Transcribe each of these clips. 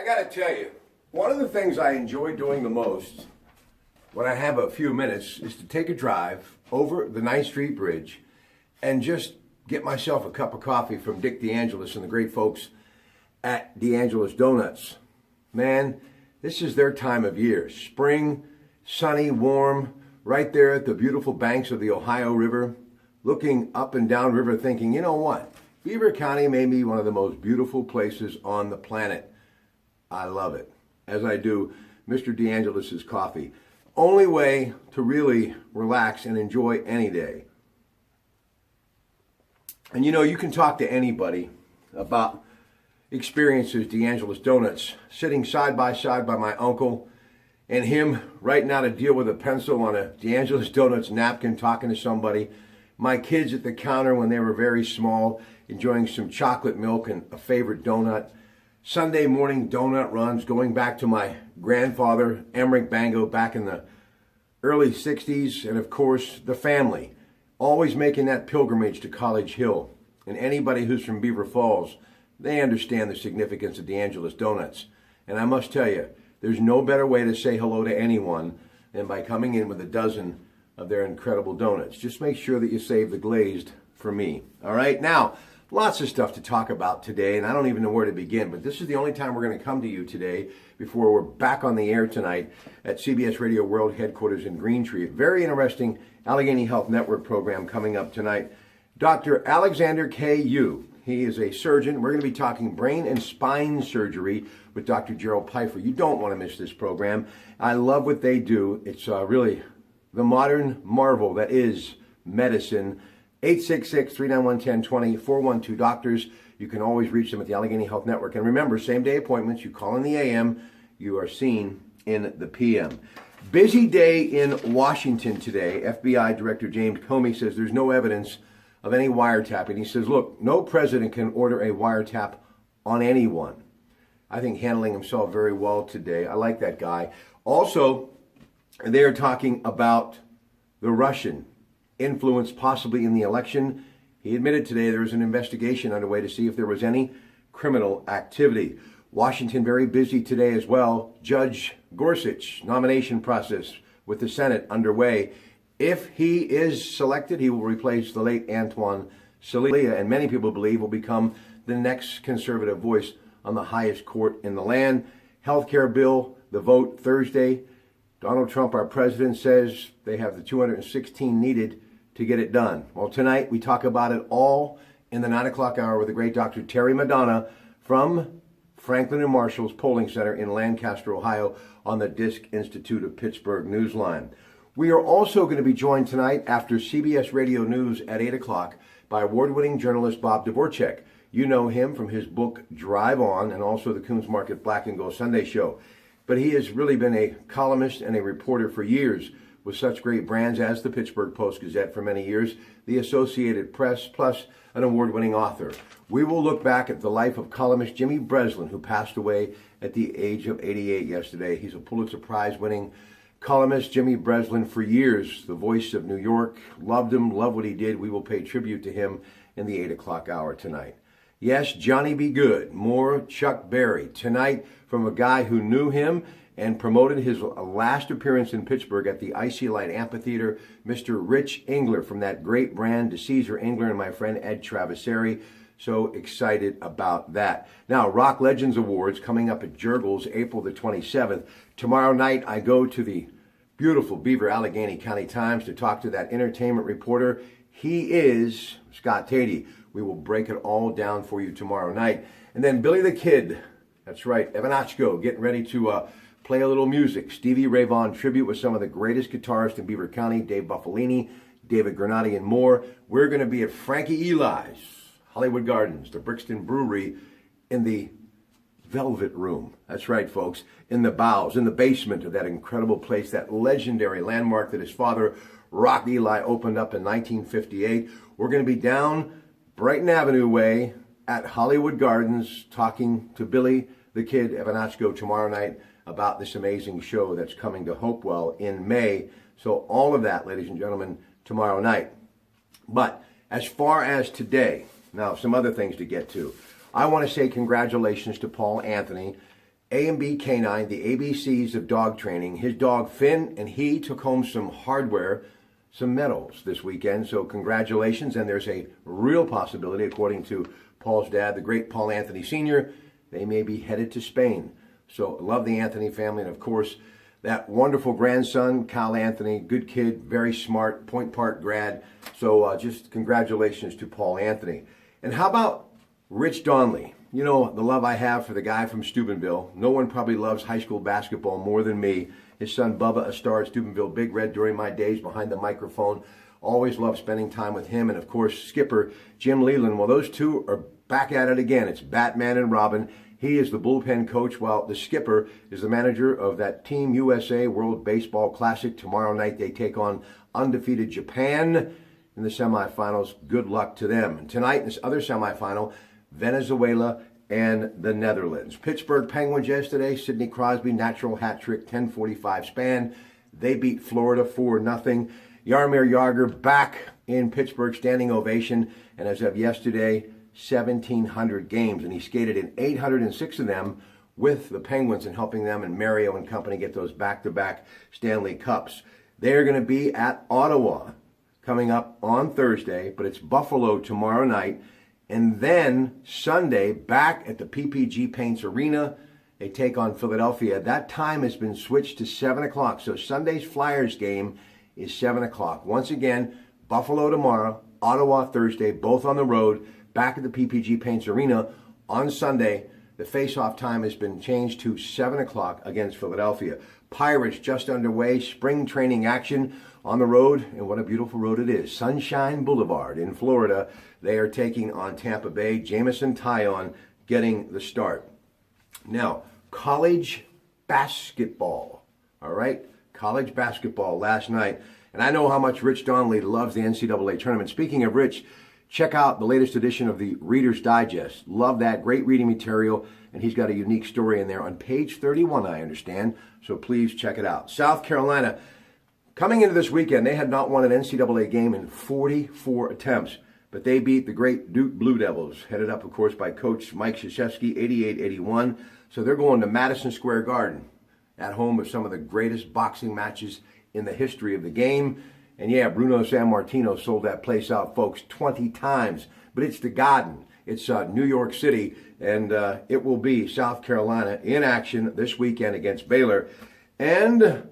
I got to tell you, one of the things I enjoy doing the most when I have a few minutes is to take a drive over the 9th Street Bridge and just get myself a cup of coffee from Dick DeAngelis and the great folks at DeAngelis Donuts. Man, this is their time of year. Spring, sunny, warm, right there at the beautiful banks of the Ohio River, looking up and down river thinking, you know what? Beaver County may be one of the most beautiful places on the planet. I love it, as I do Mr. DeAngelis' coffee. Only way to really relax and enjoy any day. And you know, you can talk to anybody about experiences DeAngelis Donuts, sitting side by my uncle and him writing out a deal with a pencil on a DeAngelis Donuts napkin, talking to somebody. My kids at the counter when they were very small, enjoying some chocolate milk and a favorite donut. Sunday morning donut runs, going back to my grandfather, Emmerich Bango, back in the early 60s. And of course, the family, always making that pilgrimage to College Hill. And anybody who's from Beaver Falls, they understand the significance of DeAngelis Donuts. And I must tell you, there's no better way to say hello to anyone than by coming in with a dozen of their incredible donuts. Just make sure that you save the glazed for me. All right, now, lots of stuff to talk about today, and I don't even know where to begin, but this is the only time we're going to come to you today before we're back on the air tonight at CBS Radio World Headquarters in Greentree. A very interesting Allegheny Health Network program coming up tonight. Dr. Alexander K.U. He is a surgeon. We're going to be talking brain and spine surgery with Dr. Gerald Pfeiffer. You don't want to miss this program. I love what they do. It's really the modern marvel that is medicine. 866-391-1020, 412-DOCTORS. You can always reach them at the Allegheny Health Network. And remember, same-day appointments. You call in the AM, you are seen in the PM. Busy day in Washington today. FBI Director James Comey says there's no evidence of any wiretapping. He says, look, no president can order a wiretap on anyone. I think handling himself very well today. I like that guy. Also, they are talking about the Russian influence possibly in the election. He admitted today there was an investigation underway to see if there was any criminal activity. Washington very busy today as well. Judge Gorsuch nomination process with the Senate underway. If he is selected, he will replace the late Antoine Scalia, and many people believe will become the next conservative voice on the highest court in the land. Healthcare bill, the vote Thursday. Donald Trump, our president, says they have the 216 needed to get it done. Well, tonight we talk about it all in the 9 o'clock hour with the great Dr. Terry Madonna from Franklin and Marshall's Polling Center in Lancaster, Ohio, on the Disc Institute of Pittsburgh Newsline. We are also going to be joined tonight after CBS Radio News at 8 o'clock by award-winning journalist Bob Dvorak. You know him from his book Drive On and also the Coons Market Black and Gold Sunday Show. But he has really been a columnist and a reporter for years with such great brands as the Pittsburgh Post-Gazette for many years, the Associated Press, plus an award-winning author. We will look back at the life of columnist Jimmy Breslin, who passed away at the age of 88 yesterday. He's a Pulitzer Prize-winning columnist, Jimmy Breslin, for years, the voice of New York. Loved him, loved what he did. We will pay tribute to him in the 8 o'clock hour tonight. Yes, Johnny B. Good, more Chuck Berry. Tonight, from a guy who knew him and promoted his last appearance in Pittsburgh at the Icy Light Amphitheater, Mr. Rich Engler from that great brand, DeCesar Engler, and my friend Ed Traviseri. So excited about that. Now, Rock Legends Awards coming up at Jurgles, April the 27th. Tomorrow night, I go to the beautiful Beaver Allegheny County Times to talk to that entertainment reporter. He is Scott Tatey. We will break it all down for you tomorrow night. And then Billy the Kid, that's right, Evanachko, getting ready to play a little music. Stevie Ray Vaughan tribute with some of the greatest guitarists in Beaver County, Dave Buffalini, David Granati, and more. We're going to be at Frankie Eli's Hollywood Gardens, the Brixton Brewery, in the Velvet Room. That's right, folks, in the bowels, in the basement of that incredible place, that legendary landmark that his father, Rock Eli, opened up in 1958. We're going to be down Brighton Avenue way at Hollywood Gardens talking to Billy the Kid Evanachko tomorrow night about this amazing show that's coming to Hopewell in May. So all of that, ladies and gentlemen, tomorrow night. But as far as today, now some other things to get to. I want to say congratulations to Paul Anthony A&B Canine, the ABCs of dog training. His dog Finn and he took home some hardware, some medals this weekend. So congratulations. And there's a real possibility, according to Paul's dad, the great Paul Anthony Sr., they may be headed to Spain. So love the Anthony family. And of course, that wonderful grandson, Kyle Anthony, good kid, very smart, Point Park grad. So just congratulations to Paul Anthony. And how about Rich Donley? You know, the love I have for the guy from Steubenville. No one probably loves high school basketball more than me. His son Bubba, a star at Steubenville, Big Red during my days behind the microphone. Always loved spending time with him. And of course, skipper Jim Leland. Well, those two are back at it again. It's Batman and Robin. He is the bullpen coach, while the skipper is the manager of that Team USA World Baseball Classic. Tomorrow night they take on undefeated Japan in the semifinals. Good luck to them. And tonight, in this other semifinal, Venezuela and the Netherlands. Pittsburgh Penguins yesterday, Sidney Crosby, natural hat trick, 10:45 span. They beat Florida 4-0. Jaromir Jagr back in Pittsburgh, standing ovation. And as of yesterday, 1,700 games, and he skated in 806 of them with the Penguins and helping them and Mario and company get those back-to-back Stanley Cups. They're going to be at Ottawa coming up on Thursday, but it's Buffalo tomorrow night. And then Sunday, back at the PPG Paints Arena, they take on Philadelphia. That time has been switched to 7 o'clock. So Sunday's Flyers game is 7 o'clock. Once again, Buffalo tomorrow, Ottawa Thursday, both on the road, back at the PPG Paints Arena on Sunday. The face-off time has been changed to 7 o'clock against Philadelphia. Pirates just underway, spring training action on the road, and what a beautiful road it is. Sunshine Boulevard in Florida. They are taking on Tampa Bay. Jamison Tyon getting the start. Now, college basketball, all right? College basketball last night. And I know how much Rich Donley loves the NCAA tournament. Speaking of Rich, check out the latest edition of the Reader's Digest. Love that. Great reading material. And he's got a unique story in there on page 31, I understand. So please check it out. South Carolina, coming into this weekend, they had not won an NCAA game in 44 attempts. But they beat the great Duke Blue Devils, headed up, of course, by Coach Mike Krzyzewski, 88-81. So they're going to Madison Square Garden, at home with some of the greatest boxing matches in the history of the game. And yeah, Bruno Sammartino sold that place out, folks, 20 times. But it's the Garden. It's New York City, and it will be South Carolina in action this weekend against Baylor. And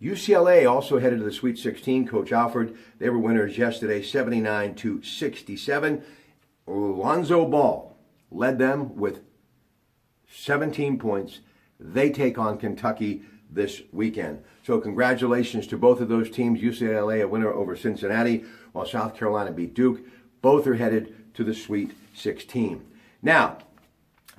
UCLA also headed to the Sweet 16. Coach Alford, they were winners yesterday, 79-67. Lonzo Ball led them with 17 points. They take on Kentucky this weekend. So congratulations to both of those teams. UCLA a winner over Cincinnati, while South Carolina beat Duke. Both are headed to the Sweet 16. Now,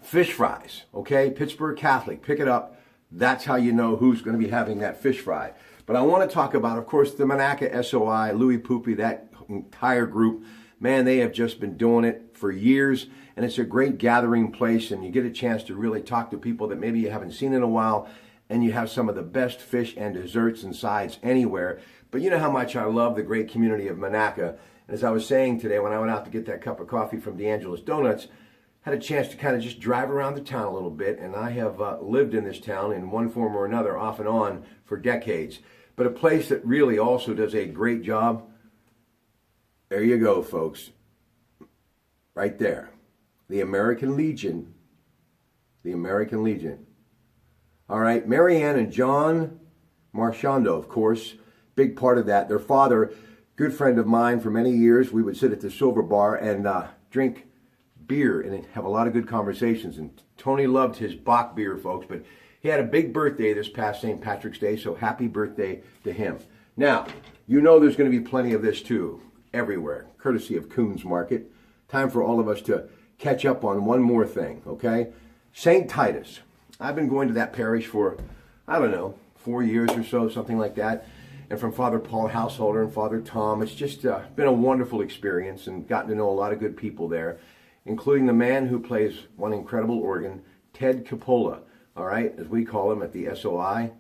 fish fries, okay? Pittsburgh Catholic, pick it up. That's how you know who's going to be having that fish fry. But I want to talk about, of course, the Monaca SOI, Louis Poopy, that entire group. Man, they have just been doing it for years, and it's a great gathering place, and you get a chance to really talk to people that maybe you haven't seen in a while, and you have some of the best fish and desserts and sides anywhere. But you know how much I love the great community of Monaca. And as I was saying today, when I went out to get that cup of coffee from D'Angelo's Donuts, had a chance to kind of just drive around the town a little bit, and I have lived in this town in one form or another, off and on, for decades. But a place that really also does a great job, there you go, folks. Right there. The American Legion. The American Legion. All right, Marianne and John Marchando, of course, big part of that. Their father, good friend of mine for many years. We would sit at the Silver Bar and drink beer and have a lot of good conversations. And Tony loved his Bach beer, folks, but he had a big birthday this past St. Patrick's Day, so happy birthday to him. Now, you know there's going to be plenty of this too, everywhere, courtesy of Coons Market. Time for all of us to catch up on one more thing, okay? St. Titus. I've been going to that parish for, I don't know, 4 years or so, something like that. And from Father Paul Householder and Father Tom, it's just been a wonderful experience and gotten to know a lot of good people there, including the man who plays one incredible organ, Ted Capola, all right, as we call him at the SOI,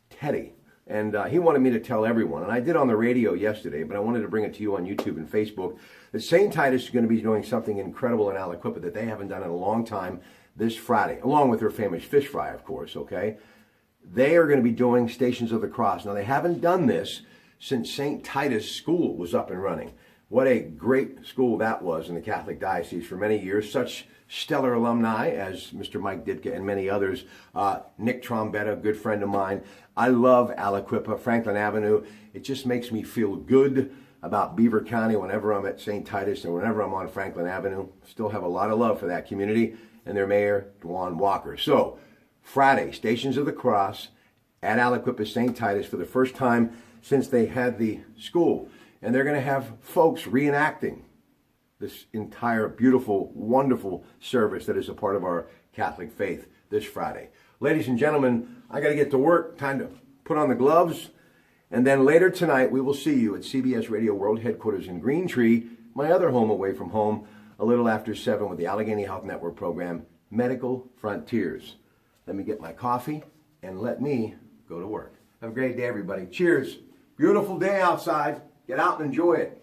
Teddy. And he wanted me to tell everyone, and I did on the radio yesterday, but I wanted to bring it to you on YouTube and Facebook, that St. Titus is going to be doing something incredible in Aliquippa that they haven't done in a long time. this Friday, along with their famous fish fry, of course, okay? They are going to be doing Stations of the Cross. Now, they haven't done this since St. Titus School was up and running. What a great school that was in the Catholic Diocese for many years. Such stellar alumni as Mr. Mike Ditka and many others. Nick Trombetta, a good friend of mine. I love Aliquippa, Franklin Avenue. It just makes me feel good about Beaver County whenever I'm at St. Titus and whenever I'm on Franklin Avenue. Still have a lot of love for that community and their mayor, Dwan Walker. So, Friday, Stations of the Cross at Aliquippa St. Titus for the first time since they had the school. And they're going to have folks reenacting this entire beautiful, wonderful service that is a part of our Catholic faith this Friday. Ladies and gentlemen, I got to get to work. Time to put on the gloves. And then later tonight, we will see you at CBS Radio World Headquarters in Green Tree, my other home away from home, a little after 7 with the Allegheny Health Network program, Medical Frontiers. Let me get my coffee and let me go to work. Have a great day, everybody. Cheers. Beautiful day outside. Get out and enjoy it.